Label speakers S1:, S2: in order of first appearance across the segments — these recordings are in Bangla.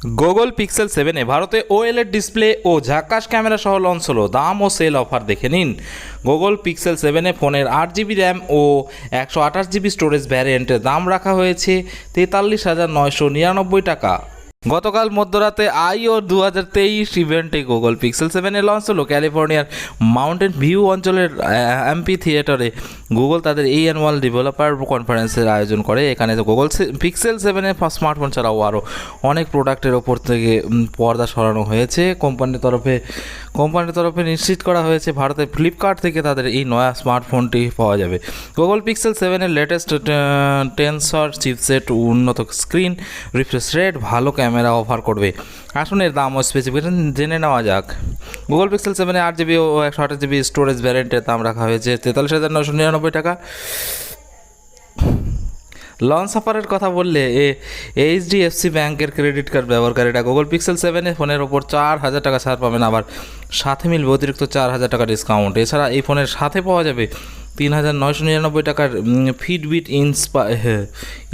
S1: গুগল পিক্সেল 7 ভারতে ওএলইডি ডিসপ্লে ও ঝাক্কাস ক্যামেরা সহ লঞ্চ হলো। দাম ও সেল অফার দেখে নিন। গুগল পিক্সেল 7 ফোনের 8 জিবি র্যাম ও 128 জিবি স্টোরেজ ভ্যারিয়েন্টের দাম রাখা হয়েছে 43,999 টাকা। গতকাল মধ্যরাতে আইও 2023 ইভেন্টে গুগল পিক্সেল 7 লঞ্চ হলো। ক্যালিফোর্নিয়ার মাউন্টেন ভিউ অঞ্চলের এমপি থিয়েটারে গুগল তাদের এই অ্যানুয়াল ডেভেলপার কনফারেন্সের আয়োজন করে। এখানে গুগল পিক্সেল 7 স্মার্টফোন ছাড়াও আরও অনেক প্রোডাক্টের ওপর থেকে পর্দা সরানো হয়েছে। কোম্পানির তরফে নিশ্চিত করা হয়েছে ভারতের ফ্লিপকার্ট থেকে তাদের এই নয়া স্মার্টফোনটি পাওয়া যাবে। Google Pixel 7 latest tensor chipset, উন্নত স্ক্রিন রিফ্রেশ রেট, ভালো ক্যামেরা অফার করবে। আসুন এর দাম ও স্পেসিফিকেশন জেনে নেওয়া যাক। গুগল পিক্সেল 7 8 জিবি ও 128 জিবি স্টোরেজ ভ্যারিয়েন্টের দাম রাখা হয়েছে 43,999 টাকা। লঞ্চ অফারের কথা বললে এইচডিএফসি ব্যাংকের ক্রেডিট কার্ড ব্যবহারকারীরা গুগল পিক্সেল 7 ফোনের ওপর 4,000 টাকা ছাড় পাবেন, আবার সাথে মিলবে অতিরিক্ত 4,000 টাকা ডিসকাউন্ট। এছাড়া এই ফোনের সাথে পাওয়া যাবে 3,999 টাকার ফিটবিট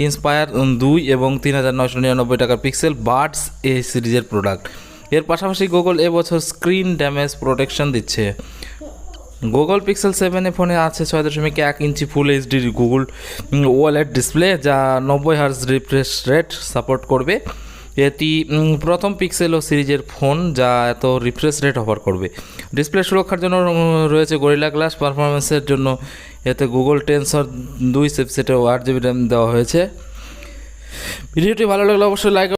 S1: ইন্সপায়ার 2 এবং 3,999 টাকার পিক্সেল বাডস সিরিজের প্রোডাক্ট। এর পাশাপাশি গুগল এবছর স্ক্রিন ড্যামেজ প্রোটেকশন দিচ্ছে। গুগল পিক্সেল 7 ফোনে আছে 6.1 inch full HD Google OLED display, যা 90 হার্জ রিফ্রেশ রেট সাপোর্ট করবে। এটি প্রথম পিক্সেল ও সিরিজের ফোন যা এত রিফ্রেশ রেট অফার করবে। ডিসপ্লে সুরক্ষার জন্য রয়েছে গরিলা গ্লাস। পারফরমেন্সের জন্য এতে গুগল টেনসর 2 চিপসেটে 8 জিবি র্যাম দেওয়া হয়েছে। ভিডিওটি ভালো লাগলে অবশ্যই লাইক